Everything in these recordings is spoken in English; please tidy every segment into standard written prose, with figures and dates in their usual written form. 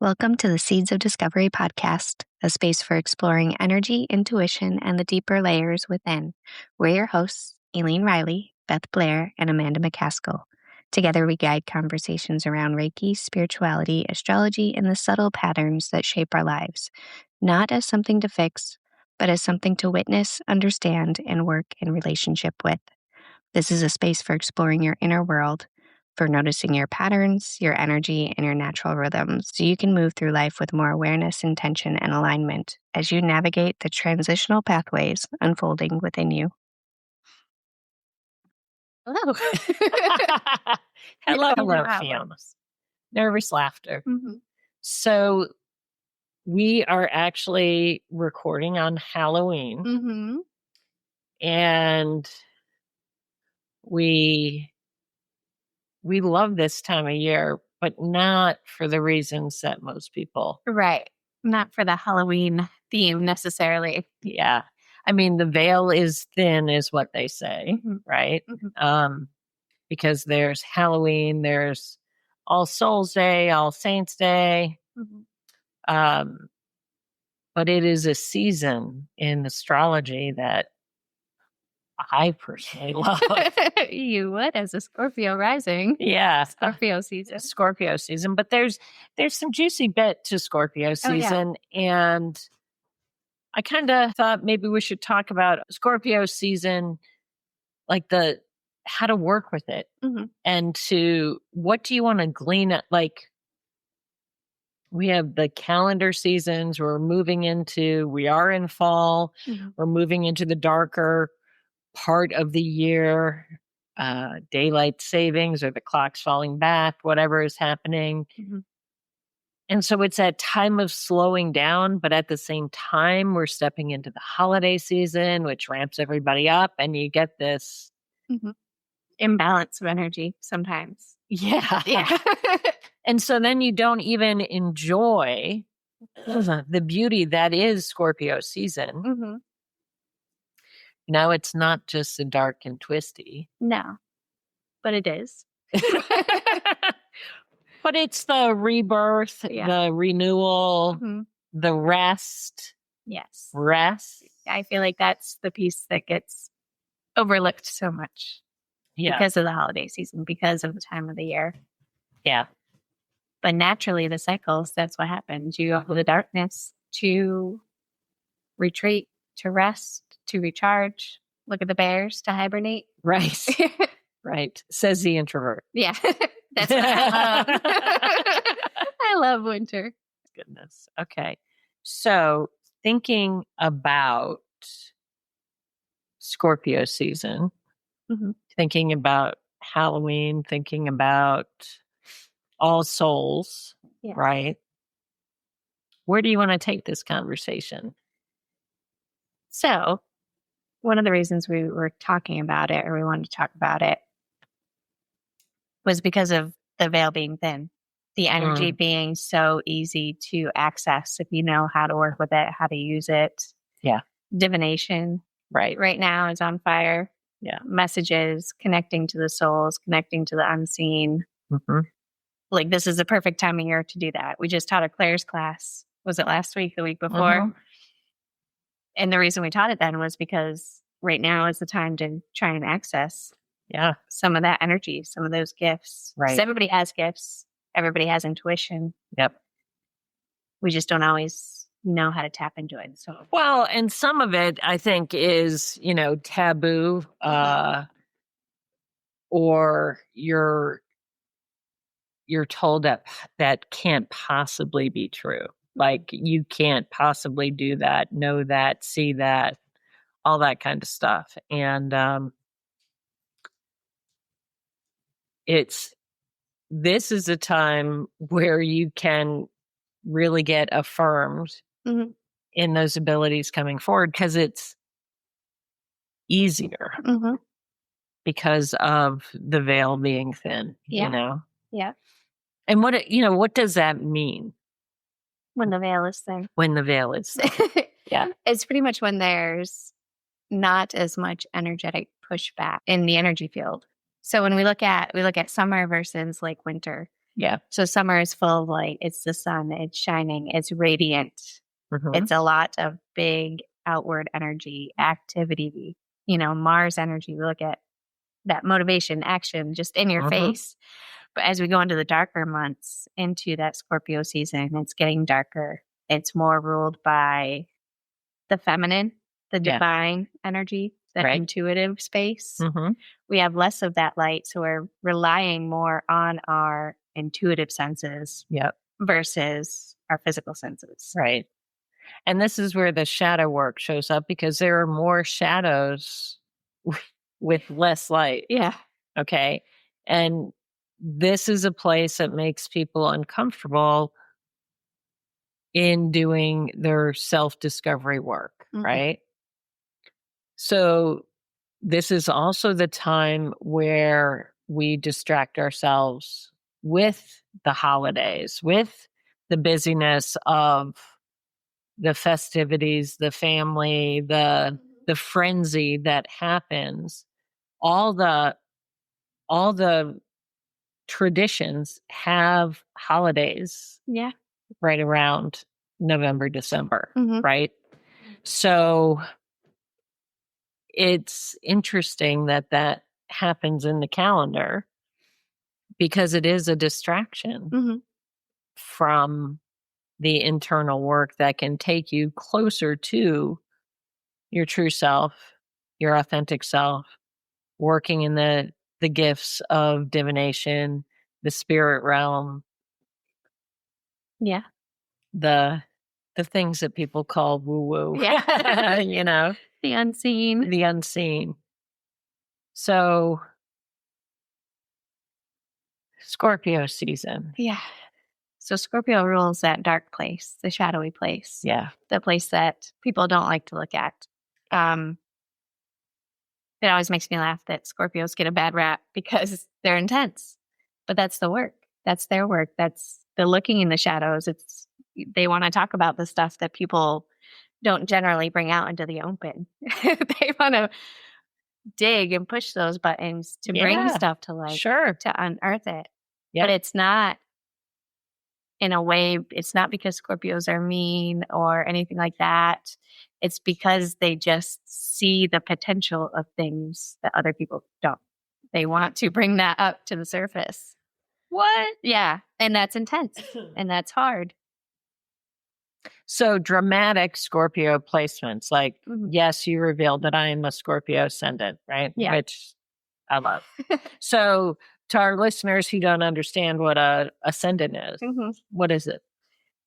Welcome to the Seeds of Discovery podcast, a space for exploring energy, intuition, and the deeper layers within. We're your hosts, Elaine Riley, Beth Blair, and Amanda McCaskill. Together, we guide conversations around Reiki, spirituality, astrology, and the subtle patterns that shape our lives, not as something to fix, but as something to witness, understand, and work in relationship with. This is a space for exploring your inner world, for noticing your patterns, your energy, and your natural rhythms so you can move through life with more awareness, intention, and alignment as you navigate the transitional pathways unfolding within you. Hello. Hello, Wow. Fiona. Nervous laughter. Mhm. So we are actually recording on Halloween, Mhm. and we love this time of year, but not for the reasons that most people. Right. Not for the Halloween theme necessarily. Yeah. I mean, the veil is thin, is what they say, Mhm. right? Mhm. Because there's Halloween, there's All Souls Day, All Saints Day. Mhm. But it is a season in astrology that I personally love. You would as a Scorpio rising. Yeah. Scorpio season. Scorpio season. But there's some juicy bit to Scorpio season. And I kind of thought maybe we should talk about Scorpio season, like how to work with it. Mhm. And what do you want to glean at? Like, we have the calendar seasons. We are in fall. Mhm. We're moving into the darker part of the year, daylight savings or the clock's falling back, whatever is happening. Mhm. And so it's that time of slowing down, but at the same time, we're stepping into the holiday season, which ramps everybody up, and you get this. Mhm. Imbalance of energy sometimes. Yeah. Yeah. And so then you don't even enjoy the beauty that is Scorpio season. Mhm. No, it's not just the dark and twisty. No. But it is. But it's the rebirth, the renewal, Mhm. the rest. Yes. Rest. I feel like that's the piece that gets overlooked so much. Yeah. Because of the holiday season, because of the time of the year. Yeah. But naturally, the cycles, that's what happens. You go through the darkness to retreat, to rest, to recharge. Look at the bears, to hibernate. Right. Right. Says the introvert. Yeah. That's what I love. I love winter. Goodness. Okay. So thinking about Scorpio season, Mhm. thinking about Halloween, thinking about All Souls, Yeah. right? Where do you want to take this conversation? So, one of the reasons we were talking about it, or we wanted to talk about it, was because of the veil being thin, the energy being so easy to access if you know how to work with it, how to use it. Yeah. Divination right now is on fire. Yeah. Messages, connecting to the souls, connecting to the unseen. Mm-hmm. Like, this is the perfect time of year to do that. We just taught a Claire's class. Was it last week, the week before? Mm-hmm. And the reason we taught it then was because right now is the time to try and access some of that energy, some of those gifts. Right. 'Cause everybody has gifts. Everybody has intuition. Yep. We just don't always know how to tap into it. So, well, and some of it, I think, is, taboo, or you're told that can't possibly be true. Like, you can't possibly do that, know that, see that, all that kind of stuff. And this is a time where you can really get affirmed Mhm. in those abilities coming forward, because it's easier Mhm. because of the veil being thin, Yeah. And what does that mean? When the veil is thin. When the veil is thin. Yeah. It's pretty much when there's not as much energetic pushback in the energy field. So when we look at summer versus like winter, Yeah. So summer is full of light. It's the sun. It's shining. It's radiant. Mhm. It's a lot of big outward energy, activity, Mars energy. We look at that motivation, action just in your Mhm. face. But as we go into the darker months, into that Scorpio season, it's getting darker. It's more ruled by the feminine, the Yeah. divine energy, the Right. intuitive space. Mhm. We have less of that light. So we're relying more on our intuitive senses Yep. versus our physical senses. Right. And this is where the shadow work shows up, because there are more shadows with less light. Yeah. Okay. And this is a place that makes people uncomfortable in doing their self-discovery work, Mhm. right? So this is also the time where we distract ourselves with the holidays, with the busyness of the festivities, the family, the frenzy that happens. All the traditions have holidays Yeah. right around November, December, Mhm. right? So it's interesting that happens in the calendar, because it is a distraction Mhm. from the internal work that can take you closer to your true self, your authentic self, working in the gifts of divination, the spirit realm, Yeah. the things that people call woo woo. Yeah. The unseen. The unseen. So Scorpio season. Yeah. So Scorpio rules that dark place, the shadowy place. Yeah. The place that people don't like to look at. It always makes me laugh that Scorpios get a bad rap because they're intense. But that's the work. That's their work. That's the looking in the shadows. They want to talk about the stuff that people don't generally bring out into the open. They want to dig and push those buttons to bring Yeah. stuff to light, Sure. to unearth it. Yeah. But it's not in a way, it's not because Scorpios are mean or anything like that. It's because they just see the potential of things that other people don't. They want to bring that up to the surface. What? Yeah. And that's intense and that's hard. So dramatic Scorpio placements, like, Mhm. yes, you revealed that I am a Scorpio ascendant, right? Yeah. Which I love. So to our listeners who don't understand what a ascendant is, Mhm. what is it?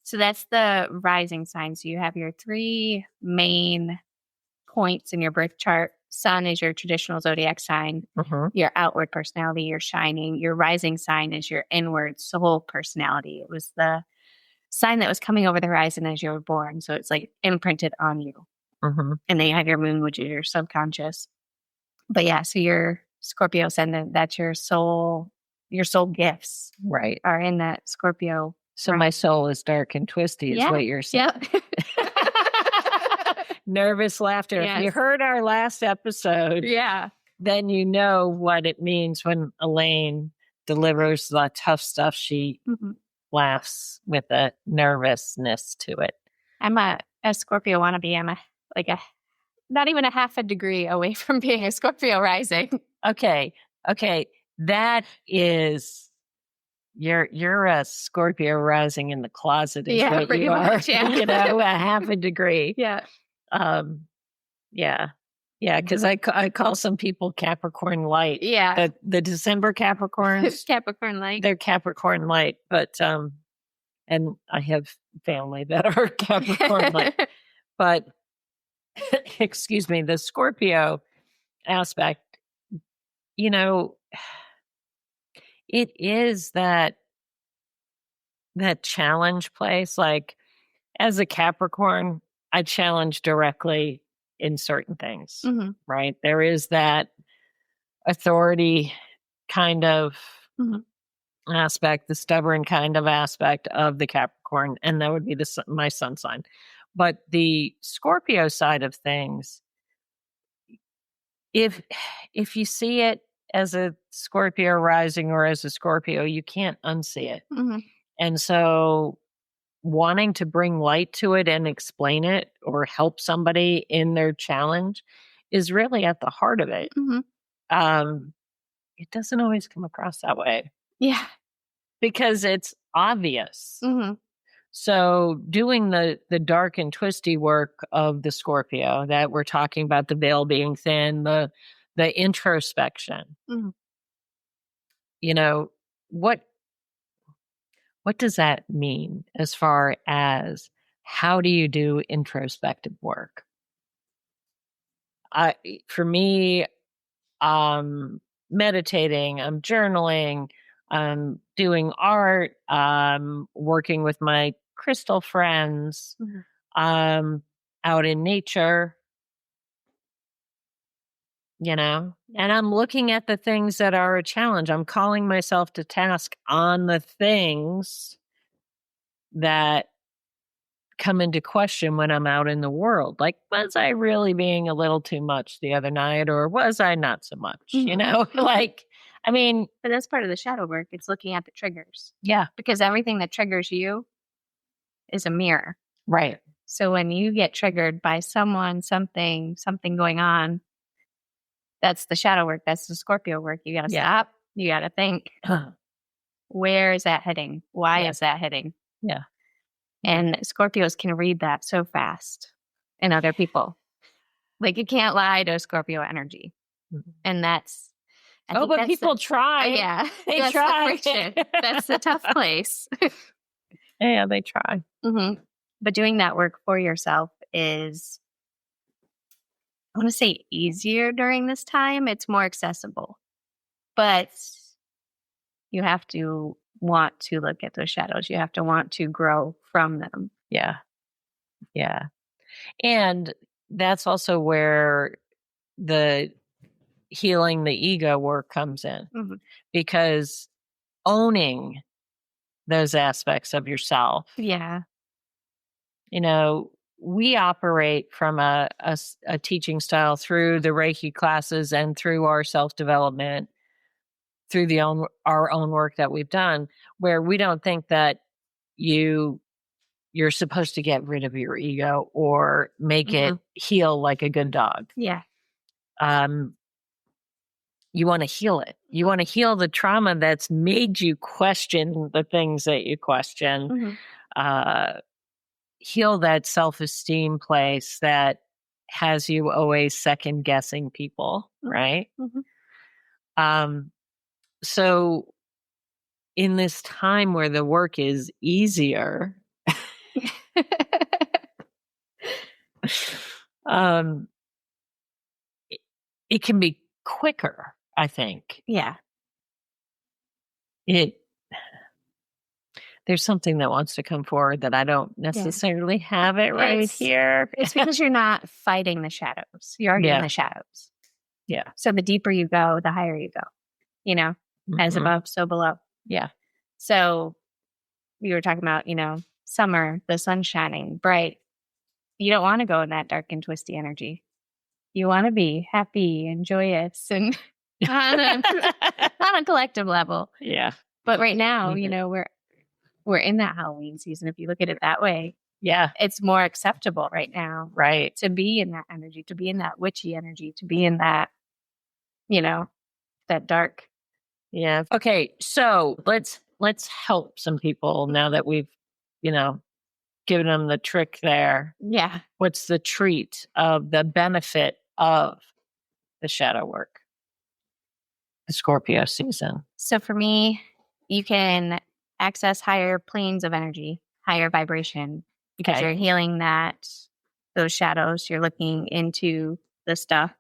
So that's the rising sign. So you have your three main points in your birth chart. Sun is your traditional zodiac sign, your outward personality, your shining. Your rising sign is your inward soul personality. It was the sign that was coming over the horizon as you were born. So it's like imprinted on you. Mm-hmm. And then you have your moon, which is your subconscious. But yeah, so your Scorpio ascendant, that's your soul gifts Right. are in that Scorpio. So my soul is dark and twisty is what you're saying. Yeah. Nervous laughter. Yes. If you heard our last episode, Yeah. then you know what it means when Elaine delivers the tough stuff. She laughs with a nervousness to it. I'm a Scorpio wannabe. I'm not even a half a degree away from being a Scorpio rising. Okay. That is you're a Scorpio rising in the closet is what pretty you are. much, yeah. A half a degree. Yeah. Yeah, because I call some people Capricorn light. Yeah. The December Capricorns. Capricorn light. They're Capricorn light, but and I have family that are Capricorn light. But excuse me, the Scorpio aspect, it is that challenge place. Like, as a Capricorn, I challenge directly in certain things, right? There is that authority kind of aspect, the stubborn kind of aspect of the Capricorn, and that would be my sun sign. But the Scorpio side of things, if you see it as a Scorpio rising or as a Scorpio, you can't unsee it. Mhm. And so wanting to bring light to it and explain it or help somebody in their challenge is really at the heart of it. Mhm. It doesn't always come across that way Yeah. because it's obvious. Mhm. So doing the dark and twisty work of the Scorpio that we're talking about, the veil being thin, the introspection, Mhm. you know, what does that mean as far as how do you do introspective work? For me, meditating, I'm journaling, I'm doing art, working with my crystal friends, Mhm. out in nature, and I'm looking at the things that are a challenge. I'm calling myself to task on the things that come into question when I'm out in the world. Like, was I really being a little too much the other night, or was I not so much? Like, I mean, But that's part of the shadow work. It's looking at the triggers. yeah, Because everything that triggers you is a mirror. right. So when you get triggered by someone, something going on, that's the shadow work. That's the Scorpio work. You got to stop. You got to think, where is that heading? Why is that heading? Yeah. And Scorpios can read that so fast in other people. Like, you can't lie to a Scorpio energy. Mhm. And that's... But people try. Yeah. They that's try. the friction. That's the tough place. Yeah, they try. Mm-hmm. But doing that work for yourself is, I want to say, easier during this time. It's more accessible. But you have to want to look at those shadows. You have to want to grow from them. Yeah. Yeah. And that's also where the healing the ego work comes in, Mm-hmm. because owning those aspects of yourself. Yeah. We operate from a teaching style through the Reiki classes and through our self-development, through our own work that we've done, where we don't think that you're supposed to get rid of your ego or make it heal like a good dog. Yeah. You want to heal it. You want to heal the trauma that's made you question the things that you question. Mm-hmm. Heal that self-esteem place that has you always second guessing people, right? Mm-hmm. So in this time where the work is easier, it can be quicker, I think. Yeah. There's something that wants to come forward that I don't necessarily have it right here. It's because you're not fighting the shadows. You're already in the shadows. Yeah. So the deeper you go, the higher you go, as above, so below. Yeah. So we were talking about, summer, the sun shining bright. You don't want to go in that dark and twisty energy. You want to be happy and joyous and on a collective level. Yeah. But right now, we're in that Halloween season. If you look at it that way, yeah, it's more acceptable right now, right, to be in that energy, to be in that witchy energy, to be in that, that dark. Yeah. Okay, so let's help some people now that we've, given them the trick there. Yeah. What's the treat of the benefit of the shadow work, the Scorpio season? So for me, you can access higher planes of energy, higher vibration, because you're healing those shadows. You're looking into the stuff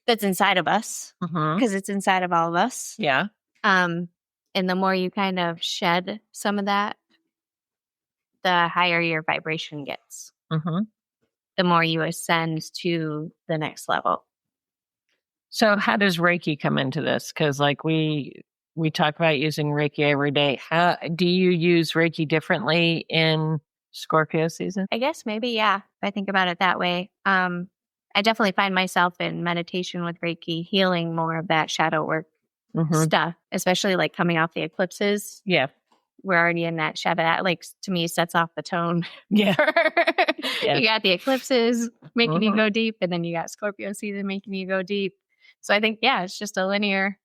that's inside of us, because it's inside of all of us. Yeah. And the more you kind of shed some of that, the higher your vibration gets. The more you ascend to the next level. So how does Reiki come into this? Because we talk about using Reiki every day. How do you use Reiki differently in Scorpio season? I guess maybe, yeah, if I think about it that way. I definitely find myself in meditation with Reiki healing more of that shadow work stuff, especially like coming off the eclipses. Yeah. We're already in that shadow. That, like, to me, sets off the tone. Yeah. You got the eclipses making you go deep, and then you got Scorpio season making you go deep. So I think, yeah, it's just a linear.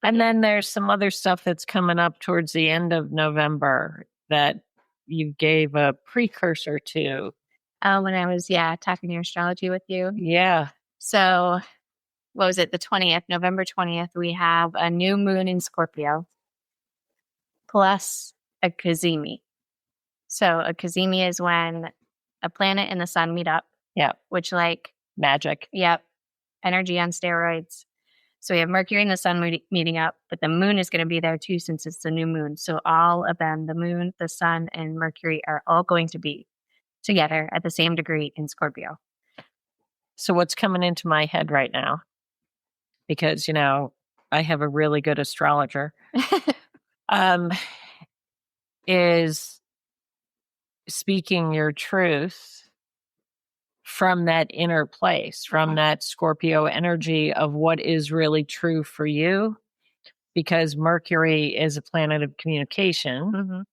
And then there's some other stuff that's coming up towards the end of November that you gave a precursor to. When I was, talking your astrology with you. Yeah. So what was it? The 20th, November 20th, we have a new moon in Scorpio plus a cazimi. So a cazimi is when a planet and the sun meet up. Yeah. Which, like, magic. Yep. Energy on steroids. So we have Mercury and the sun meeting up, but the moon is going to be there too since it's the new moon. So all of them, the moon, the sun, and Mercury, are all going to be together at the same degree in Scorpio. So what's coming into my head right now, because, you know, I have a really good astrologer, is speaking your truth from that inner place, from that Scorpio energy of what is really true for you, because Mercury is a planet of communication.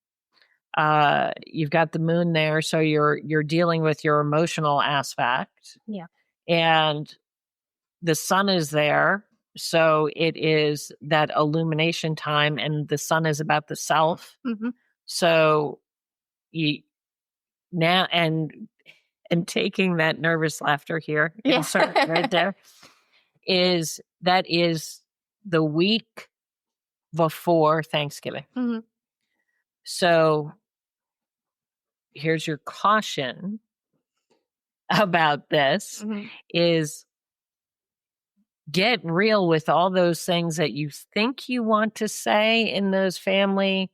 You've got the moon there, so you're dealing with your emotional aspect. Yeah. And the sun is there, so it is that illumination time, and the sun is about the self. So you now and taking that nervous laughter here, insert right there, is the week before Thanksgiving. So here's your caution about this is get real with all those things that you think you want to say in those family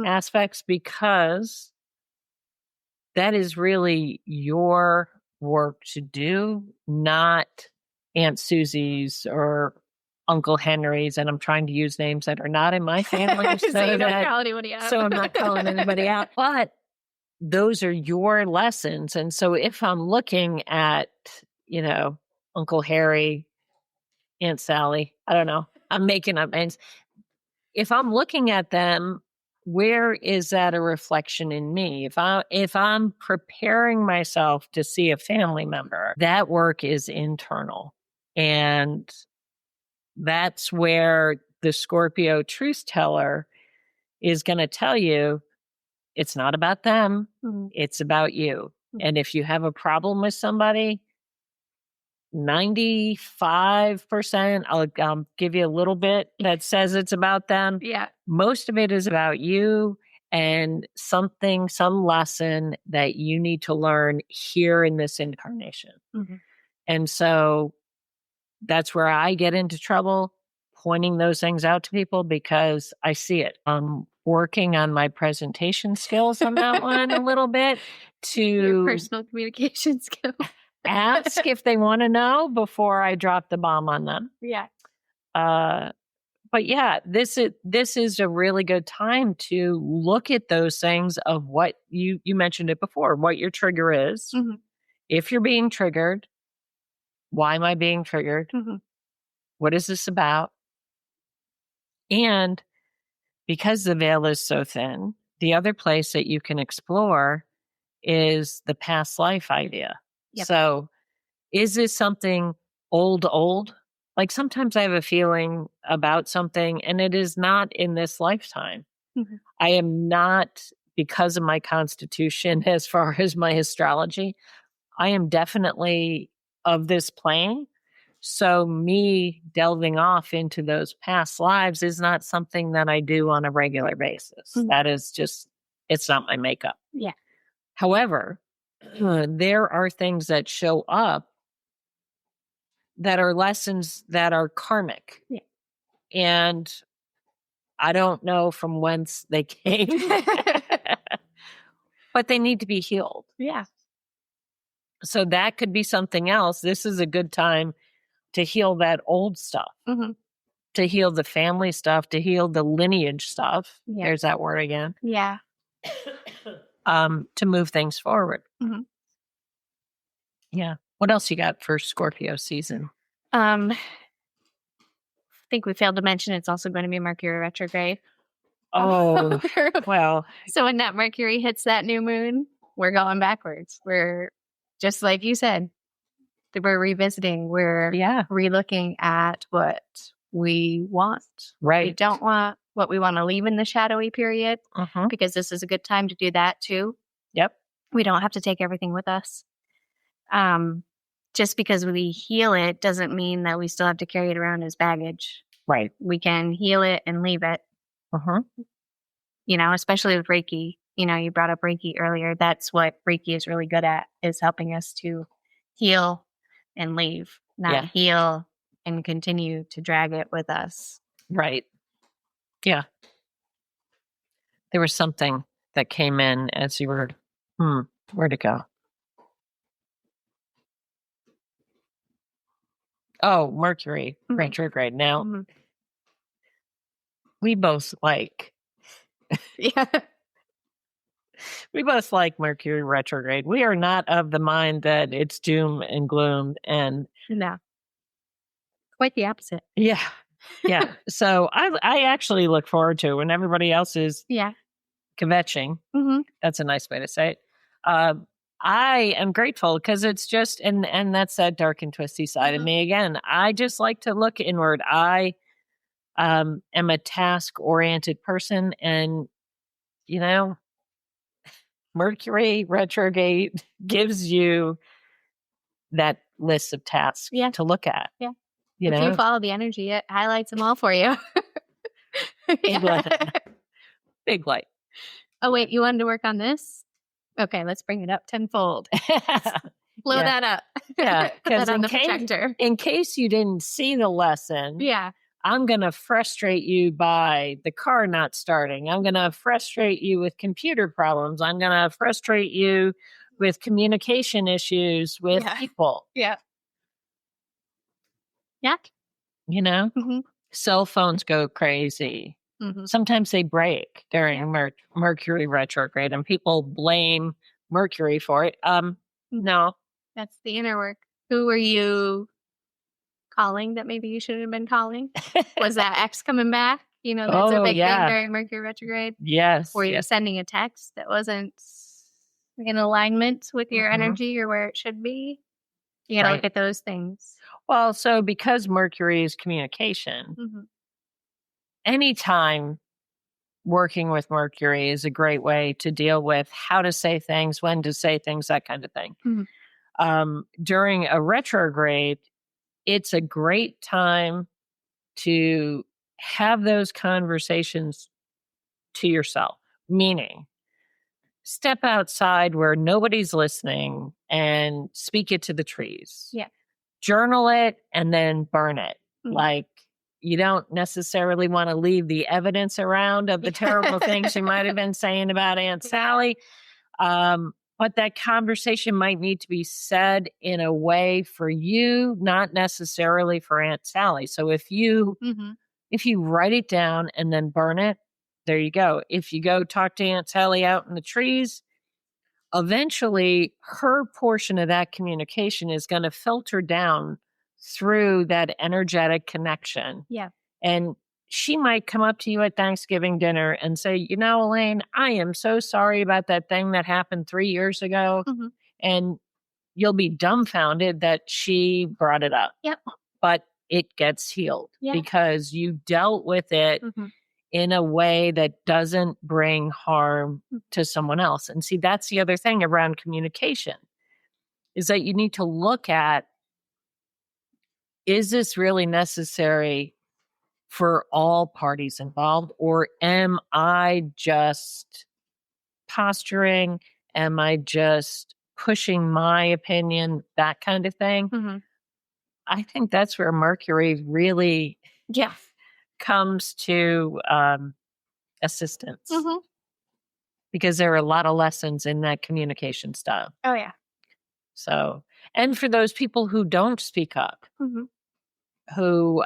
aspects, because that is really your work to do, not Aunt Susie's or Uncle Henry's. And I'm trying to use names that are not in my family. So I'm not calling anybody out. But those are your lessons. And so if I'm looking at, you know, Uncle Harry, Aunt Sally, I don't know, I'm making up names. If I'm looking at them, where is that a reflection in me? If I'm preparing myself to see a family member, that work is internal. And that's where the Scorpio truth teller is going to tell you it's not about them, it's about you. And if you have a problem with somebody, 95%, I'll give you a little bit that says it's about them. Yeah. Most of it is about you and some lesson that you need to learn here in this incarnation. And so that's where I get into trouble, pointing those things out to people, because I see it. I'm working on my presentation skills on that one a little bit, to your personal communication skills. Ask if they want to know before I drop the bomb on them. Yeah. But yeah, this is a really good time to look at those things of what you mentioned it before, what your trigger is. If you're being triggered, why am I being triggered? What is this about? And because the veil is so thin, the other place that you can explore is the past life idea. So is this something old? Like sometimes I have a feeling about something and it is not in this lifetime. I am not, because of my constitution, as far as my astrology, I am definitely of this plane. So me delving off into those past lives is not something that I do on a regular basis. That is just, it's not my makeup. Yeah. However, there are things that show up that are lessons that are karmic. Yeah. And I don't know from whence they came, but they need to be healed. Yeah. So that could be something else. This is a good time to heal that old stuff, to heal the family stuff, to heal the lineage stuff. Yeah. There's that word again. Yeah. To move things forward. Yeah. What else you got for Scorpio season? I think we failed to mention it's also going to be Mercury retrograde. Oh, well. So when that Mercury hits that new moon, we're going backwards. We're just like you said, we're revisiting. We're relooking at what we want. Right. We don't want what we want to leave in the shadowy period because this is a good time to do that too. Yep. We don't have to take everything with us. Just because we heal it doesn't mean that we still have to carry it around as baggage. Right. We can heal it and leave it. You know, especially with Reiki. You know, you brought up Reiki earlier. That's what Reiki is really good at, is helping us to heal and leave, not heal and continue to drag it with us. Right. Yeah. There was something that came in as you were, where'd it go? Oh, Mercury retrograde. Now, we both like, we both like Mercury retrograde. We are not of the mind that it's doom and gloom, and no, quite the opposite. Yeah. So I actually look forward to it when everybody else is kvetching. That's a nice way to say it. I am grateful because it's just, and that's that dark and twisty side of me again. I just like to look inward. I am a task-oriented person, and, you know, Mercury retrograde gives you that list of tasks to look at. Yeah. You if know? you follow the energy, it highlights them all for you. Big light. Oh, wait, you wanted to work on this? Okay, let's bring it up tenfold. Blow that up. Yeah. Put that on the projector. In case you didn't see the lesson, I'm going to frustrate you by the car not starting. I'm going to frustrate you with computer problems. I'm going to frustrate you with communication issues with people. Yeah. You know? Cell phones go crazy. Sometimes they break during Mercury retrograde, and people blame Mercury for it. No. That's the inner work. Who were you calling that maybe you shouldn't have been calling? Was that ex coming back? You know, that's a big thing during Mercury retrograde. Yes. Were you sending a text that wasn't in alignment with your energy or where it should be? You got to look at those things. Well, so because Mercury is communication, anytime working with Mercury is a great way to deal with how to say things, when to say things, that kind of thing. During a retrograde, it's a great time to have those conversations to yourself, meaning step outside where nobody's listening and speak it to the trees. Yeah. Journal it and then burn it. Like, you don't necessarily want to leave the evidence around of the terrible things you might have been saying about Aunt Sally. But that conversation might need to be said in a way for you, not necessarily for Aunt Sally. So if you write it down and then burn it, there you go. If you go talk to Aunt Sally out in the trees, eventually her portion of that communication is going to filter down through that energetic connection. Yeah. And she might come up to you at Thanksgiving dinner and say, you know, Elaine, I am so sorry about that thing that happened 3 years ago. And you'll be dumbfounded that she brought it up. Yep. But it gets healed because you dealt with it in a way that doesn't bring harm to someone else. And see, that's the other thing around communication, is that you need to look at, is this really necessary for all parties involved? Or am I just posturing? Am I just pushing my opinion? That kind of thing. I think that's where Mercury really comes to assistance. Because there are a lot of lessons in that communication style. Oh, yeah. So, and for those people who don't speak up, who,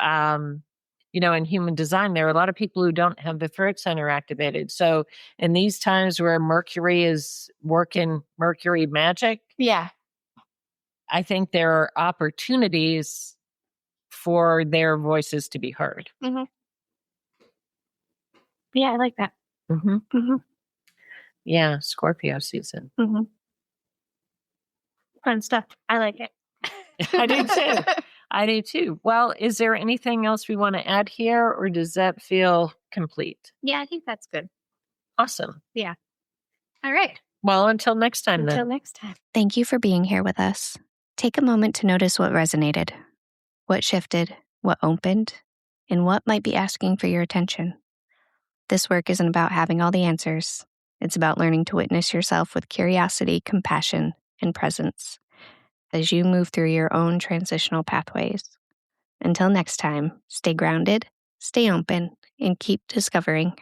you know, in human design, there are a lot of people who don't have the throat center activated. So in these times where Mercury is working Mercury magic, I think there are opportunities for their voices to be heard. Mm-hmm. Yeah, I like that. Mm-hmm. Mm-hmm. Yeah, Scorpio season. Mm-hmm. Fun stuff. I like it. I do too. I do too. Well, is there anything else we want to add here, or does that feel complete? Yeah, I think that's good. Awesome. Yeah. All right. Well, until next time Until then. next time. Thank you for being here with us. Take a moment to notice what resonated, what shifted, what opened, and what might be asking for your attention. This work isn't about having all the answers. It's about learning to witness yourself with curiosity, compassion, and presence as you move through your own transitional pathways. Until next time, stay grounded, stay open, and keep discovering